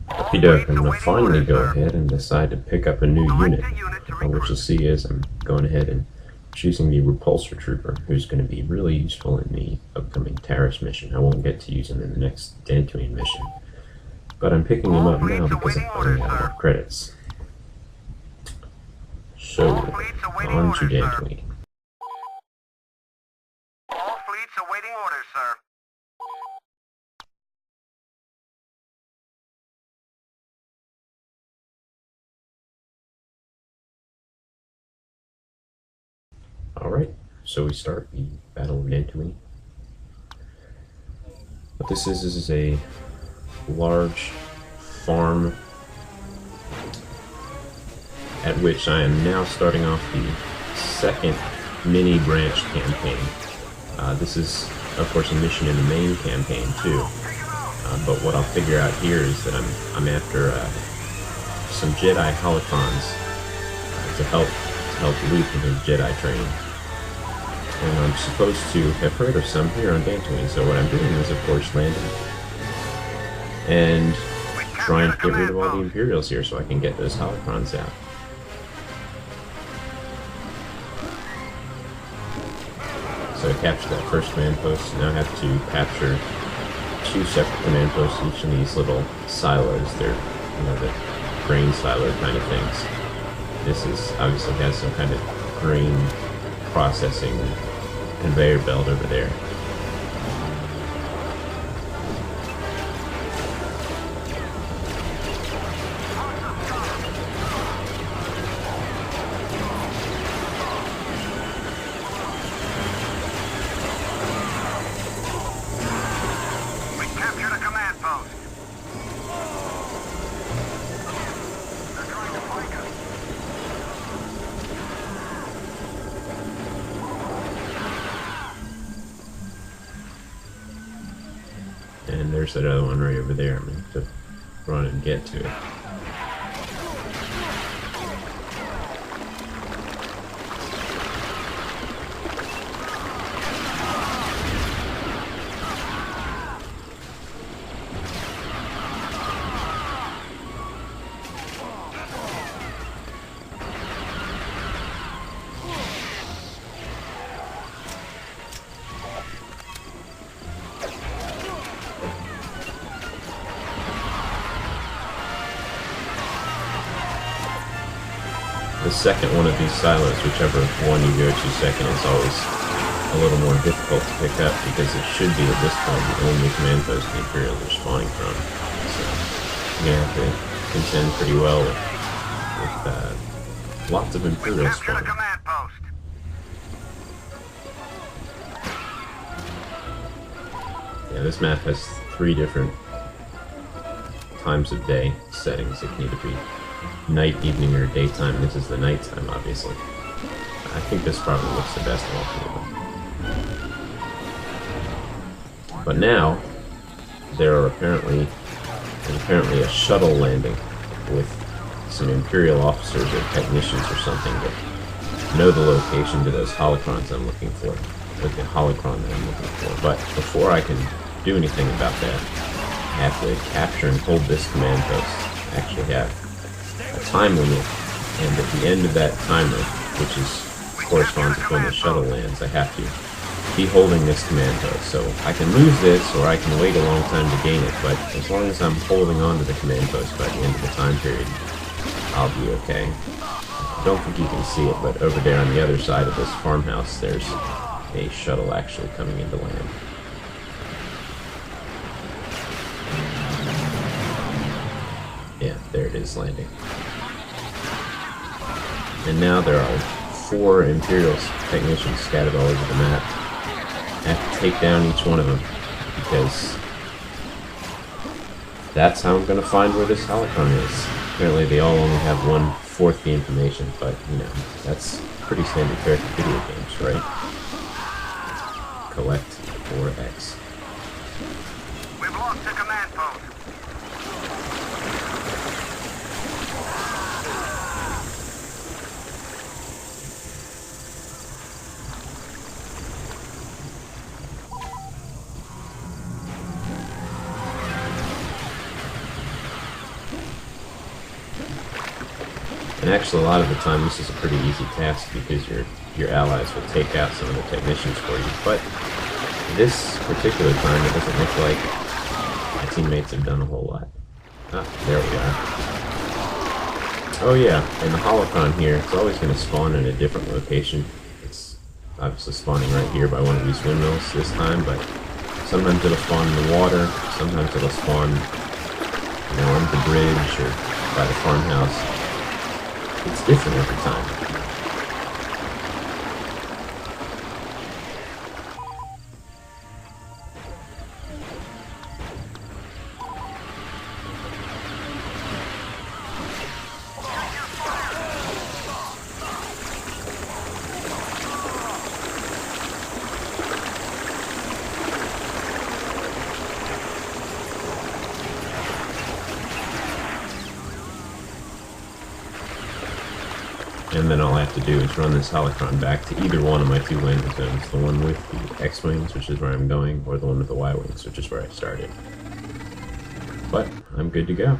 Okie doke, I'm going to finally go ahead and decide to pick up a new unit. What you'll see is I'm going ahead and choosing the Repulsor Trooper, who's going to be really useful in the upcoming Terrace mission. I won't get to use him in the next Dantooine mission, but I'm picking him up now because I finally have enough credits. So, on to Dantooine. All fleets awaiting orders, sir. Alright, so we start the Battle of Dantooine. What this is a large farm at which I am now starting off the second mini branch campaign. This is, of course, a mission in the main campaign too. But what I'll figure out here is that I'm after some Jedi holocrons to help Luke in his Jedi training. And I'm supposed to have heard of some here on Dantooine, so what I'm doing is, of course, landing and trying to get rid of all the Imperials here so I can get those holocrons out. So I captured that first command post, now I have to capture two separate command posts, each in these little silos. They're, the grain silo kind of things. This is obviously has some kind of grain processing conveyor belt over there. We captured a command post. They're trying to flank us. And there's that other one right over there. I'm going to have to run and get to it. The second one of these silos, whichever one you go to second, is always a little more difficult to pick up because it should be at this point the only command post the Imperials are spawning from. So you're going to have to contend pretty well with lots of Imperials Captured a spawning. command post. Yeah, this map has 3 different times of day settings. It can either be night, evening, or daytime. This is the nighttime, obviously. I think this probably looks the best of all 3 of them. But now, there's apparently a shuttle landing with some Imperial officers or technicians or something that know the location to those holocrons I'm looking for, or the holocron that I'm looking for. But before I can do anything about that, I have to capture and hold this command post. I actually have a time limit, and at the end of that timer, which corresponds to when the shuttle lands, I have to be holding this command post. So I can lose this, or I can wait a long time to gain it, but as long as I'm holding on to the command post by the end of the time period, I'll be okay. I don't think you can see it, but over there on the other side of this farmhouse, there's a shuttle actually coming into land. Yeah, there it is landing. And now there are 4 Imperial technicians scattered all over the map. I have to take down each one of them because that's how I'm going to find where this holocron is. Apparently they all only have 1/4 the information, but that's pretty standard fare for video games, right? Collect 4X. We've lost the command post. And actually, a lot of the time, this is a pretty easy task because your allies will take out some of the technicians for you. But this particular time, it doesn't look like my teammates have done a whole lot. Ah, there we are. Oh yeah, and the holocron here, it's always going to spawn in a different location. It's obviously spawning right here by one of these windmills this time, but sometimes it'll spawn in the water, sometimes it'll spawn, you know, on the bridge or by the farmhouse. It's different every time. And then all I have to do is run this holocron back to either one of my two landing zones, the one with the X-Wings, which is where I'm going, or the one with the Y-Wings, which is where I started. But I'm good to go.